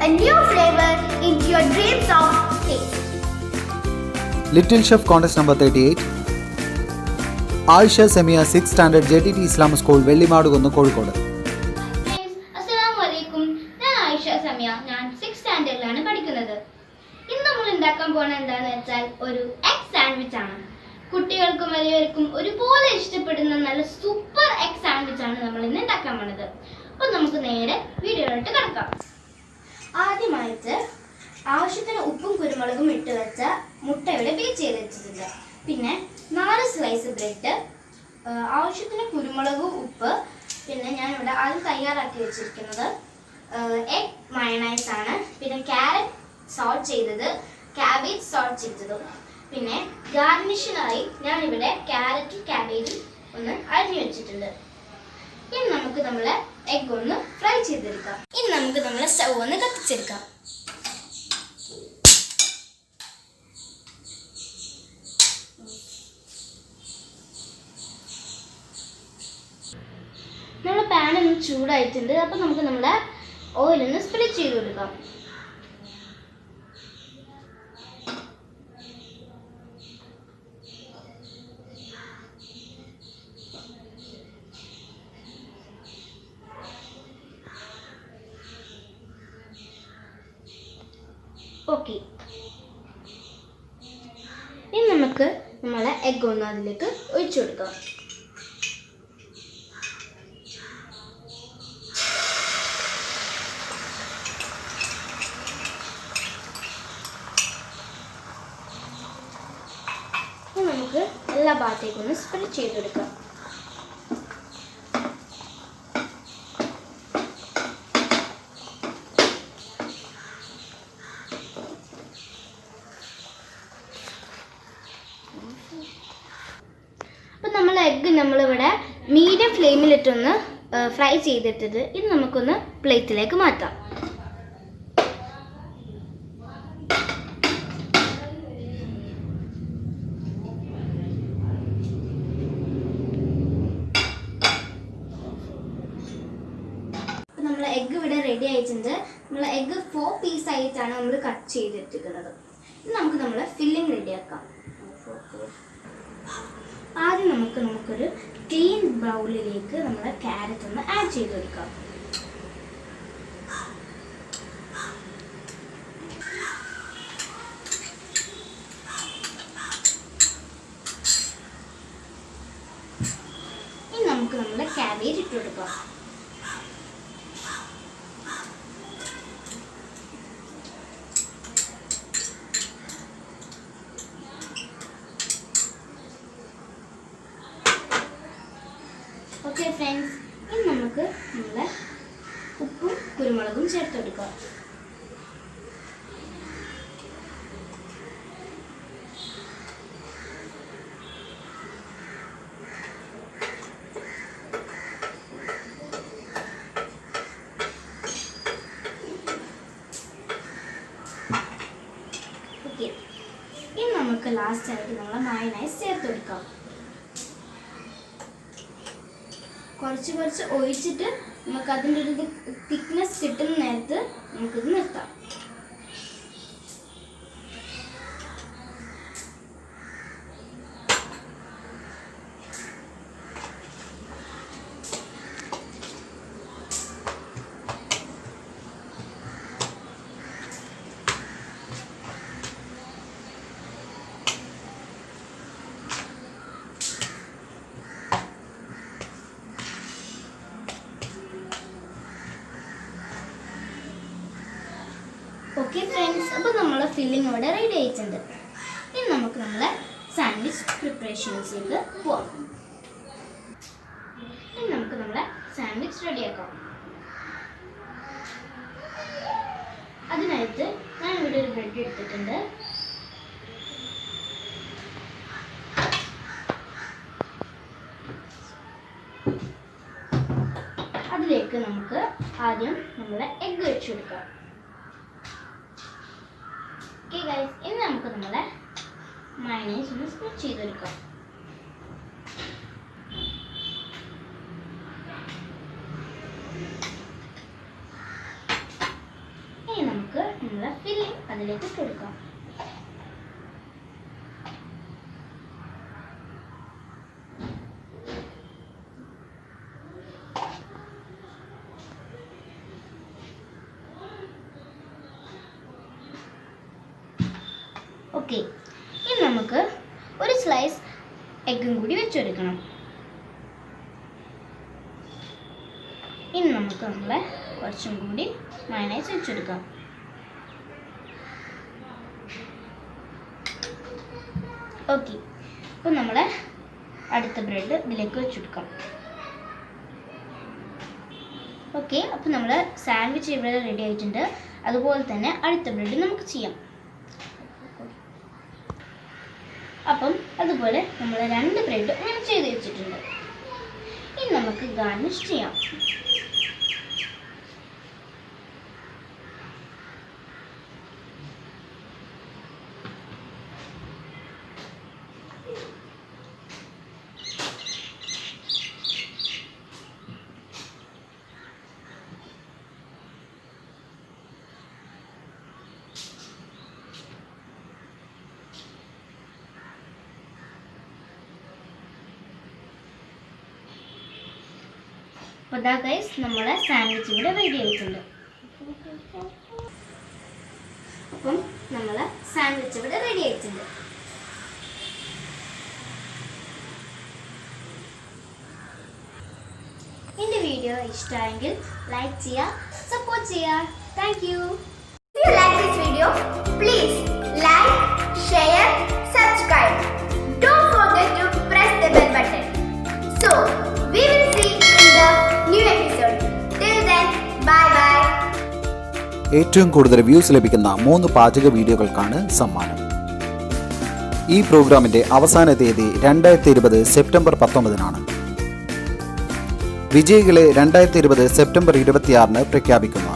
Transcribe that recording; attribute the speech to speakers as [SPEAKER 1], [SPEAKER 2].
[SPEAKER 1] A new flavor into your dreams of taste.
[SPEAKER 2] Little Chef Contest number 38. Aisha Semia 6th Standard JTT Islam School, Vellimadu Kunnu, Kozhikode.
[SPEAKER 3] Friends, Assalamu alaikum. ഞാൻ ആയിഷ സമയ. ഞാൻ 6th സ്റ്റാൻഡേർഡിലാണ് പഠിക്കുന്നത്. ഇന്ന് നമ്മൾ ഉണ്ടാക്കാൻ പോകുന്നത് എന്താണെന്ന് വെച്ചാൽ ഒരു എഗ് സാൻഡ്വിച്ച് ആണ്. കുട്ടികൾക്കും വലിയവർക്കും ഒരുപോലെ ഇഷ്ടപ്പെടുന്ന നല്ല സൂപ്പർ എഗ് സാൻഡ്വിച്ച് ആണ് നമ്മൾ ഇന്ന് ഉണ്ടാക്കാൻ പോകുന്നത്. അപ്പോൾ നമുക്ക് നേരെ വീഡിയോയിലോട്ട് കടക്കാം. ആദ്യമായിട്ട് ആവശ്യത്തിന് ഉപ്പും കുരുമുളകും ഇട്ട് വെച്ച മുട്ടയുടെ ബീറ്റ് ചെയ്ത് വെച്ചിട്ടുണ്ട്. പിന്നെ 4 സ്ലൈസ് ബ്രെഡ്, ആവശ്യത്തിന് കുരുമുളകും ഉപ്പ്, പിന്നെ ഞാനിവിടെ ആദ്യം തയ്യാറാക്കി വെച്ചിരിക്കുന്നത് എഗ് മയണൈസ് ആണ്. പിന്നെ ക്യാരറ്റ് സോട്ട് ചെയ്തത്, ക്യാബേജ് സോട്ട് ചെയ്തതും, പിന്നെ ഗാർണിഷിനായി ഞാനിവിടെ ക്യാരറ്റും ക്യാബേജും ഒന്ന് അരിഞ്ഞു വെച്ചിട്ടുണ്ട്. ഇനി നമുക്ക് നമ്മളെ എഗ് ഒന്ന് ഫ്രൈ ചെയ്തെടുക്കാം. ഇനി നമുക്ക് നമ്മളെ സ്റ്റൗ ഒന്ന് കത്തിച്ചെടുക്കാം. നമ്മുടെ പാൻ ഒന്ന് ചൂടായിട്ടുണ്ട്. അപ്പം നമുക്ക് നമ്മളെ ഓയിലൊന്ന് സ്പ്ലിറ്റ് ചെയ്ത് കൊടുക്കാം. ഓക്കെ, ഇനി നമുക്ക് നമ്മളെ എഗ് ഒന്ന് അതിലേക്ക് ഒഴിച്ചു കൊടുക്കാം. നമുക്ക് എല്ലാ ഭാഗത്തേക്കും ഒന്ന് സ്പ്രെഡ് ചെയ്തെടുക്കാം. അപ്പം നമ്മൾ എഗ്ഗ് നമ്മളിവിടെ മീഡിയം ഫ്ലെയിമിലിട്ടൊന്ന് ഫ്രൈ ചെയ്തിട്ടത് ഇത് നമുക്കൊന്ന് പ്ലേറ്റിലേക്ക് മാറ്റാം. നമ്മളെ എഗ്ഗ് ഇവിടെ റെഡി ആയിട്ടുണ്ട്. നമ്മൾ എഗ്ഗ് 4 പീസ് ആയിട്ടാണ് നമ്മൾ കട്ട് ചെയ്തിട്ടിരിക്കുന്നത്. ഇത് നമുക്ക് നമ്മൾ ഫില്ലിംഗ് റെഡിയാക്കാം. ആദ്യം നമുക്കൊരു ക്ലീൻ ബൗളിലേക്ക് നമ്മൾ ക്യാരറ്റ് ഒന്ന് ആഡ് ചെയ്ത് കൊടുക്കാം. ഇനി നമുക്ക് നമ്മുടെ ക്യാബേജ് ഇട്ട് കൊടുക്കാം. ഓക്കെ ഫ്രണ്ട്സ്, ഇനി നമുക്ക് നമ്മളെ ഉപ്പും കുരുമുളകും ചേർത്ത് കൊടുക്കാം. ഓക്കെ, ഇനി നമുക്ക് ലാസ്റ്റ് ആയിട്ട് നമ്മളെ മയണൈസ് ചേർത്ത് കൊടുക്കാം. കുറച്ച് ഒഴിച്ചിട്ട് നമുക്ക് അതിൻ്റെ ഒരു തിക്നെസ് കിട്ടുന്ന നേരത്ത് നമുക്കിത് നിർത്താം. ഓക്കെ ഫ്രണ്ട്സ്, അപ്പോൾ നമ്മളെ ഫില്ലിംഗ് ഇവിടെ റെഡി ആയിട്ടുണ്ട്. ഇനി നമുക്ക് നമ്മളെ സാൻഡ്വിച്ച് പ്രിപ്പറേഷൻസിലേക്ക് പോവാം. ഇനി നമുക്ക് നമ്മളെ സാൻഡ്വിച്ച് റെഡിയാക്കാം. അതിനായിട്ട് ഞാനിവിടെ ഒരു ബ്രെഡ് എടുത്തിട്ടുണ്ട്. അതിലേക്ക് ഇതിലേക്ക് നമുക്ക് ആദ്യം നമ്മളെ എഗ്ഗ് വെച്ച് കൊടുക്കാം. ഓക്കെ ഗൈസ്, ഇനി നമുക്ക് നമ്മളെ മയോണൈസ് ഒന്ന് സ്പ്രെഡ് ചെയ്തെടുക്കാം. ഇനി നമുക്ക് നമ്മളെ ഫില്ലിംഗ് അതിലേക്ക് ഇട്ട് കൊടുക്കാം. ഓക്കെ, ഇനി നമുക്ക് ഒരു സ്ലൈസ് എഗ്ഗും കൂടി വെച്ചെടുക്കണം. ഇനി നമുക്ക് നമ്മളെ കുറച്ചും കൂടി മയോണൈസ് വെച്ചെടുക്കാം. ഓക്കെ, അപ്പോൾ നമ്മളെ അടുത്ത ബ്രെഡ് ഇതിലേക്ക് വെച്ചെടുക്കാം. ഓക്കെ, അപ്പോൾ നമ്മൾ സാൻഡ്വിച്ച് ഇവിടെ റെഡി ആയിട്ടുണ്ട്. അതുപോലെ തന്നെ അടുത്ത ബ്രെഡ് നമുക്ക് ചെയ്യാം. അപ്പം അതുപോലെ നമ്മൾ 2 ബ്രെഡ് അങ്ങനെ ചെയ്ത് വെച്ചിട്ടുണ്ട്. ഇനി നമുക്ക് ഗാർണിഷ് ചെയ്യാം. അപ്പോൾ ഗൈസ്, നമ്മളെ സാൻഡ്വിച്ച് ഇവിടെ റെഡി ആയിട്ടുണ്ട്. അപ്പം നമ്മളെ സാൻഡ്വിച്ച് ഇവിടെ റെഡി ആയിട്ടുണ്ട്. എൻ്റെ വീഡിയോ ഇഷ്ടമായെങ്കിൽ ലൈക്ക് ചെയ്യുക, സപ്പോർട്ട് ചെയ്യുക. Thank you.
[SPEAKER 1] If you like this video, please like, share, subscribe. Don't forget to press the bell button. So, we will see in the new episode. Till then, bye bye.
[SPEAKER 2] ഏറ്റവും കൂടുതൽ views ലഭിക്കുന്ന 3 പാചക വീഡിയോകൾക്കാണ് സമ്മാനം. ഈ പ്രോഗ്രാമിന്റെ അവസാന തീയതി 2020 September 19-നാണ്. വിജയികളെ 2020 സെപ്റ്റംബർ 26-ന് പ്രഖ്യാപിക്കുന്നതാണ്.